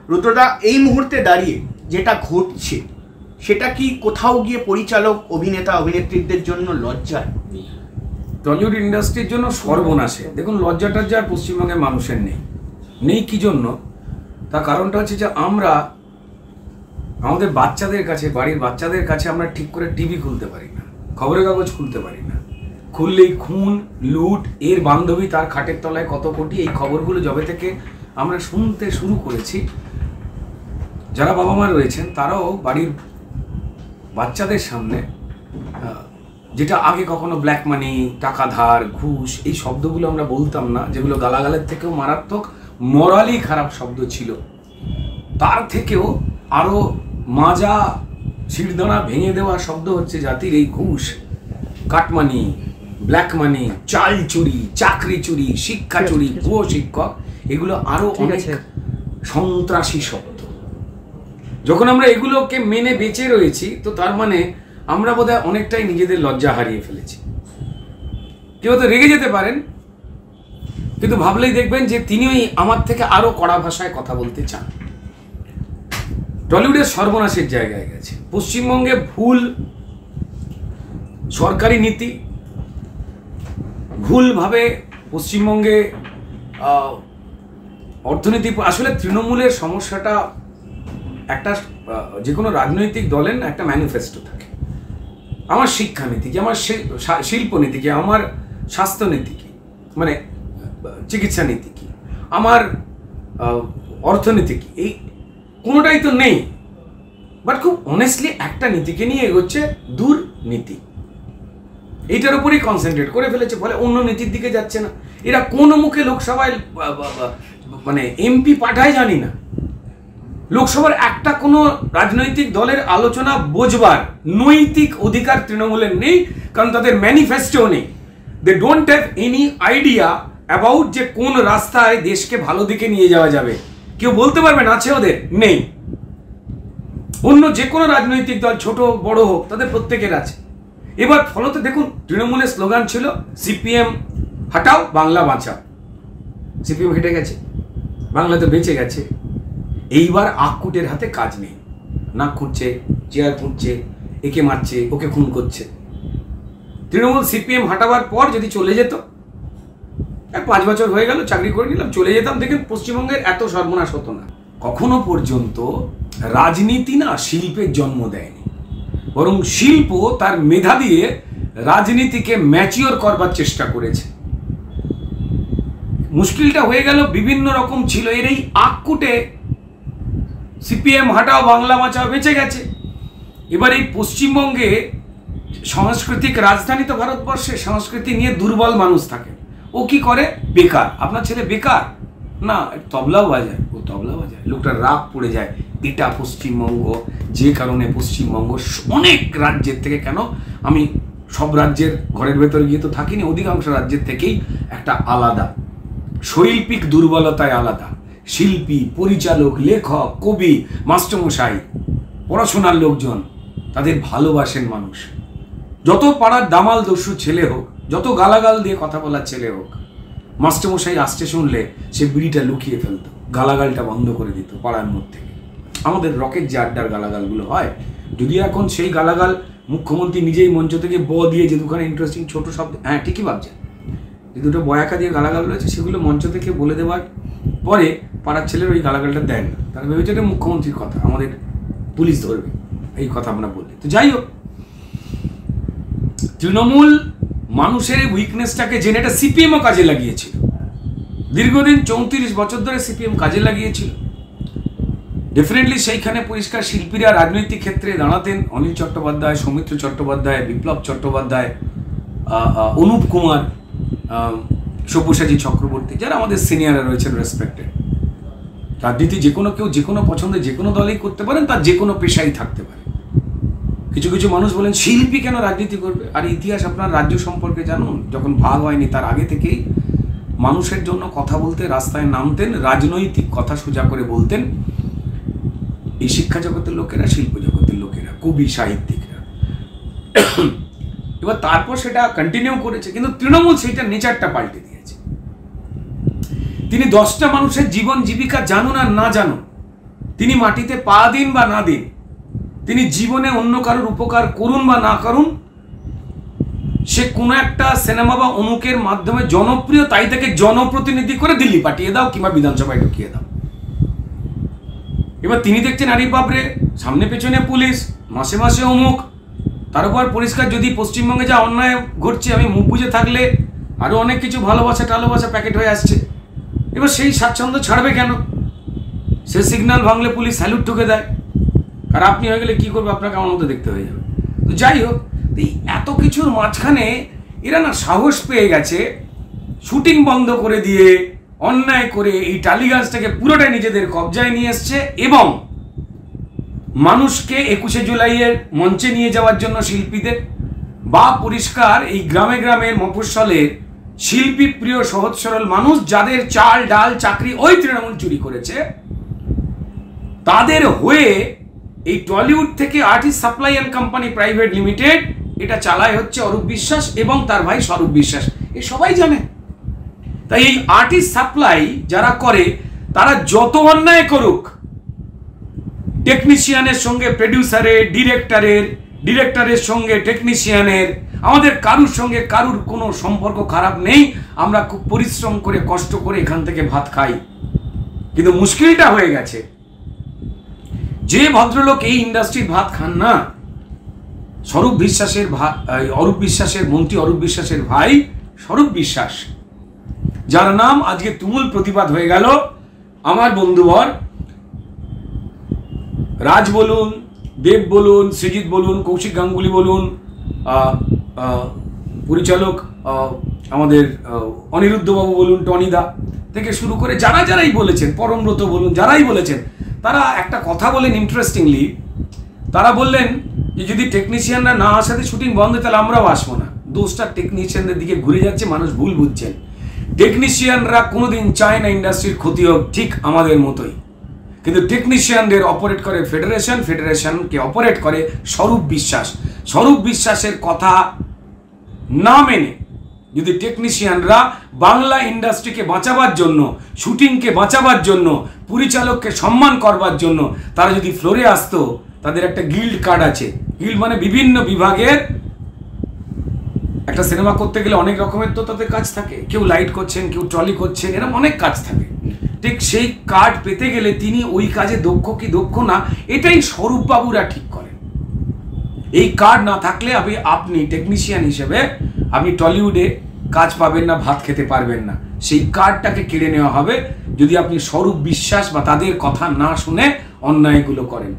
রুদ্রদা, এই মুহূর্তে দাঁড়িয়ে যেটা ঘটছে সেটা কি কোথাও গিয়ে পরিচালক, অভিনেতা, অভিনেত্রীদের জন্য লজ্জার? টলিউড ইন্ডাস্ট্রির জন্য সর্বনাশে। দেখুন, লজ্জাটা যা পশ্চিমবঙ্গের মানুষের নেই কি জন্য? তার কারণটা হচ্ছে যে আমরা আমাদের বাচ্চাদের কাছে, বাড়ির বাচ্চাদের কাছে আমরা ঠিক করে টিভি খুলতে পারি না, খবরের কাগজ খুলতে পারি না। খুললেই খুন, লুট, এর বান্ধবী তার খাটের তলায় কত কোটি, এই খবরগুলো যবে থেকে আমরা শুনতে শুরু করেছি, যারা বাবা মা রয়েছেন তারাও বাড়ির বাচ্চাদের সামনে, যেটা আগে কখনো ব্ল্যাক মানি, টাকা ধার, ঘুষ, এই শব্দগুলো আমরা বলতাম না, যেগুলো গালাগালের থেকেও মারাত্মক, মরালি খারাপ শব্দ ছিল, তার থেকেও আরো মাজা শিরদাঁড়া ভেঙে দেওয়া শব্দ হচ্ছে জাতির এই ঘুষ, কাটমানি, ব্ল্যাক মানি, চাল চুরি, চাকরি চুরি, শিক্ষা চুরি, ভুয়ো শিক্ষক, এগুলো আরো অনেক সন্ত্রাসী শব্দ। যখন আমরা এগুলোকে মেনে বেঁচে রয়েছি, তো তার মানে আমরা বোধহয় অনেকটাই নিজেদের লজ্জা হারিয়ে ফেলেছি। কেউ তো রেগে যেতে পারেন, কিন্তু ভাবলেই দেখবেন যে তিনিও আমার থেকে আরো কড়া ভাষায় কথা বলতে চান। টলিউডের সর্বনাশের জায়গায় গেছে। পশ্চিমবঙ্গে ভুল সরকারি নীতি, ভুলভাবে পশ্চিমবঙ্গে অর্থনীতি, আসলে তৃণমূলের সমস্যাটা একটা, যে কোনো রাজনৈতিক দলের একটা ম্যানিফেস্টো থাকে। আমার শিক্ষানীতি কি, আমার শিল্পনীতি কি, আমার স্বাস্থ্যনীতি কি, মানে চিকিৎসা নীতি কি, আমার অর্থনীতি কি, এই কোনোটাই তো নেই। বাট খুব অনেস্টলি একটা নীতিকে নিয়ে এগোচ্ছে, দুর্নীতি, এইটার উপরেই কনসেন্ট্রেট করে ফেলেছে, ফলে অন্য নীতির দিকে যাচ্ছে না। এরা কোন মুখে লোকসভায় মানে এমপি পাঠায় জানি না, লোকসভার একটা কোনো রাজনৈতিক দলের আলোচনা বোঝবার নৈতিক অধিকার তৃণমূলের নেই, কারণ তাদের ম্যানিফেস্টো নেই। They don't have any idea about যে কোন রাস্তায় দেশকে ভালো দিকে নিয়ে যাওয়া যাবে। কেউ বলতে পারবেন আছে ওদের? নেই। অন্য যে কোনো রাজনৈতিক দল, ছোট বড় হোক, তাদের প্রত্যেকের আছে। এবার ফলত দেখুন, তৃণমূলের স্লোগান ছিল সিপিএম হাটাও, বাংলা বাঁচাও। সিপিএম হেঁটে গেছে, বাংলা তো বেঁচে গেছে। এইবার আকুটের হাতে কাজ নেই, নাক খুঁড়ছে, চেয়ার খুঁড়ছে, একে মারছে, ওকে খুন করছে। তৃণমূল সিপিএম হাঁটাবার পর যদি চলে যেত, 5 বছর হয়ে গেল, চাকরি করে নিলাম, চলে যেতাম, দেখেন পশ্চিমবঙ্গের এত সর্বনাশ হতো না। কখনো পর্যন্ত রাজনীতি না শিল্পের জন্ম দেয়নি, বরং শিল্প তার মেধা দিয়ে রাজনীতিকে ম্যাচিওর করবার চেষ্টা করেছে। মুশকিলটা হয়ে গেল বিভিন্ন রকম ছিল, এর এই আকুটে সিপিএম হাটাও, বাংলা বাঁচাও বেঁচে গেছে। এবার এই পশ্চিমবঙ্গে সাংস্কৃতিক রাজধানী তো ভারতবর্ষে, সংস্কৃতি নিয়ে দুর্বল মানুষ থাকে। ও কি করে? বেকার। আপনার ছেলে বেকার না, তবলাও বাজায়, ও তবলা বাজায়, লোকটার রাগ পড়ে যায়। এটা পশ্চিমবঙ্গ, যে কারণে পশ্চিমবঙ্গ অনেক রাজ্যের থেকে, কেন আমি সব রাজ্যের ঘরের ভেতরে গিয়ে তো থাকিনি, অধিকাংশ রাজ্যের থেকেই একটা আলাদা শৈল্পিক দুর্বলতায় আলাদা। শিল্পী, পরিচালক, লেখক, কবি, মাস্টারমশাই, পড়াশোনার লোকজন, তাদের ভালোবাসেন মানুষ। যত পাড়ার দামাল দস্যু ছেলে হোক, যত গালাগাল দিয়ে কথা বলার ছেলে হোক, মাস্টারমশাই আসতে শুনলে সে বিড়িটা লুকিয়ে ফেলতো, গালাগালটা বন্ধ করে দিত পাড়ার মধ্যে। আমাদের রকেট যে আড্ডার গালাগালগুলো হয়, যদিও এখন সেই গালাগাল মুখ্যমন্ত্রী নিজেই মঞ্চ থেকে দিয়ে যে দুখানে ইন্টারেস্টিং ছোট শব্দ, হ্যাঁ ঠিকই ভাবছেন, যে দুটো বয়াকা দিয়ে গালাগাল রয়েছে, সেগুলো মঞ্চ থেকে বলে দেওয়ার পরে পাড়ার ছেলের ওই গালাগালটা দেন না। তারা ভেবেছে এটা মুখ্যমন্ত্রীর কথা, আমাদের পুলিশ ধরবে, এই কথা আমরা বললি। তো যাই হোক, তৃণমূল মানুষের এই উইকনেসটাকে জেনে এটা সিপিএমও কাজে লাগিয়েছিল। দীর্ঘদিন 34 বছর ধরে সিপিএম কাজে লাগিয়েছিল। ডেফিনেটলি সেইখানে পরিষ্কার শিল্পীরা রাজনৈতিক ক্ষেত্রে দাঁড়াতেন। অনিল চট্টোপাধ্যায়, সৌমিত্র চট্টোপাধ্যায়, বিপ্লব চট্টোপাধ্যায়, অনুপ কুমার, সব্যসাচী চক্রবর্তী, যারা আমাদের সিনিয়ররা রয়েছেন রেসপেক্টেড। রাজনীতি যে কোনো কেউ যে কোনো পছন্দে যে কোনো দলেই করতে পারেন, তার যে কোনো পেশাই থাকতে পারে। কিছু কিছু মানুষ বলেন শিল্পী কেন রাজনীতি করবে? আর ইতিহাস আপনার রাজ্য সম্পর্কে জানুন, যখন ভাগ হয়নি তার আগে থেকেই মানুষের জন্য কথা বলতে রাস্তায় নামতেন, রাজনৈতিক কথা সোজা করে বলতেন এই শিক্ষা জগতের লোকেরা, শিল্প জগতের লোকেরা, কবি, সাহিত্যিকরা। এবার তারপর সেটা কন্টিনিউ করেছে, কিন্তু তৃণমূল সেইটা নেচারটা পাল্টে দিয়েছে। তিনি 10টা মানুষের জীবন জীবিকা জানুন আর না জানুন, তিনি মাটিতে পা দিন বা না দিন, তিনি জীবনে অন্য কারোর উপকার করুন বা না করুন, সে কোনো একটা সিনেমা বা অমুকের মাধ্যমে জনপ্রিয়, তাই তাকে জনপ্রতিনিধি করে দিল্লি পাঠিয়ে দাও কিংবা বিধানসভায় ঢুকিয়ে দাও। এবার তিনি দেখছেন আরে বাপরে, সামনে পেছনে পুলিশ, মাসে মাসে অমুক, তার উপর পরিষ্কার যদি পশ্চিমবঙ্গে যা অন্যায় ঘটছে আমি মুখ বুঝে থাকলে আরো অনেক কিছু ভালোবাসা টালোবাসা প্যাকেট হয়ে আসছে। এবার সেই স্বাচ্ছন্দ্য ছাড়বে কেন? সে সিগন্যাল ভাঙলে পুলিশ স্যালুট ঠুকে দেয়, আর আপনি হয়ে গেলে কি করবে? আপনাকে আমার মতো দেখতে হয়ে যাবে। তো যাই হোক, এই এত কিছুর মাঝখানে এরা না সাহস পেয়ে গেছে, শুটিং বন্ধ করে দিয়ে অন্যায় করে এই টালিগঞ্জটাকে পুরোটাই নিজেদের কবজায় নিয়ে এসছে এবং মানুষকে 21শে জুলাইয়ের মঞ্চে নিয়ে যাওয়ার জন্য শিল্পীদের বা পরিষ্কার এই গ্রামে গ্রামে মফস্বলের শিল্পী প্রিয় সহজ সরল মানুষ যাদের চাল ডাল চাকরি ওই তৃণমূল চুরি করেছে, তাদের হয়ে এই টলিউড থেকে artist supply and company private limited এটা চালায় হচ্ছে অরূপ বিশ্বাস এবং তার ভাই স্বরূপ বিশ্বাস। এ সবাই জানে। তাই এই আর্টিস্ট সাপ্লাই যারা করে তারা যত অন্যায় করুক, টেকনিশিয়ানের সঙ্গে প্রডিউসারের, ডিরেক্টরের সঙ্গে টেকনিশিয়ানের, আমাদের কারুর সঙ্গে কারুর কোনো সম্পর্ক খারাপ নেই। আমরা খুব পরিশ্রম করে কষ্ট করে এখান থেকে ভাত খাই। কিন্তু মুশকিলটা হয়ে গেছে, যে ভদ্রলোক এই ইন্ডাস্ট্রির ভাত খান না, অরূপ বিশ্বাসের মন্ত্রী অরূপ বিশ্বাসের ভাই স্বরূপ বিশ্বাস, যার নাম আজকে তুমুল প্রতিবাদ হয়ে গেল। আমার বন্ধুবর রাজ বলুন, দেব বলুন, সৃজিত বলুন, কৌশিক গাঙ্গুলি বলুন, পরিচালক আমাদের অনিরুদ্ধবাবু বলুন, টনিদা থেকে শুরু করে যারাই বলেছেন, পরমব্রত বলুন, যারাই বলেছেন, তারা একটা কথা বলেন ইন্টারেস্টিংলি। তারা বললেন যে যদি টেকনিশিয়ানরা না আসাতে শুটিং বন্ধ, তাহলে আমরাও আসবো না। দোষটা টেকনিশিয়ানদের দিকে ঘুরে যাচ্ছে, মানুষ ভুল বুঝছেন। টেকনিশিয়ানরা কোনোদিন চায় না ইন্ডাস্ট্রির ক্ষতি হোক, ঠিক আমাদের মতোই। কিন্তু টেকনিশিয়ানদের অপারেট করে ফেডারেশনকে অপারেট করে স্বরূপ বিশ্বাসের কথা না মেনে যদি টেকনিশিয়ানরা বাংলা ইন্ডাস্ট্রিকে বাঁচাবার জন্য, শুটিংকে বাঁচাবার জন্য, পরিচালককে সম্মান করবার জন্য তারা যদি ফ্লোরে আসতো, তাদের একটা গিল্ড কার্ড আছে। গিল্ড মানে বিভিন্ন বিভাগের, একটা সিনেমা করতে গেলে অনেক রকমের তো তাদের কাজ থাকে, কেউ লাইট করছেন, কেউ ট্রলি করছেন, এরকম অনেক কাজ থাকে। ঠিক সেই কার্ড পেতে গেলে তিনি ওই কাজে দক্ষ কি দক্ষ না, এটাই স্বরূপবাবুরা ঠিক করেন। এই কার্ড না থাকলে আপনি টেকনিশিয়ান হিসেবে আপনি টলিউডে কাজ পাবেন না, ভাত খেতে পারবেন না। সেই কার্ডটাকে কেড়ে নেওয়া হবে যদি আপনি স্বরূপ বিশ্বাস বা তাদের কথা না শুনে অন্যায়গুলো করেন।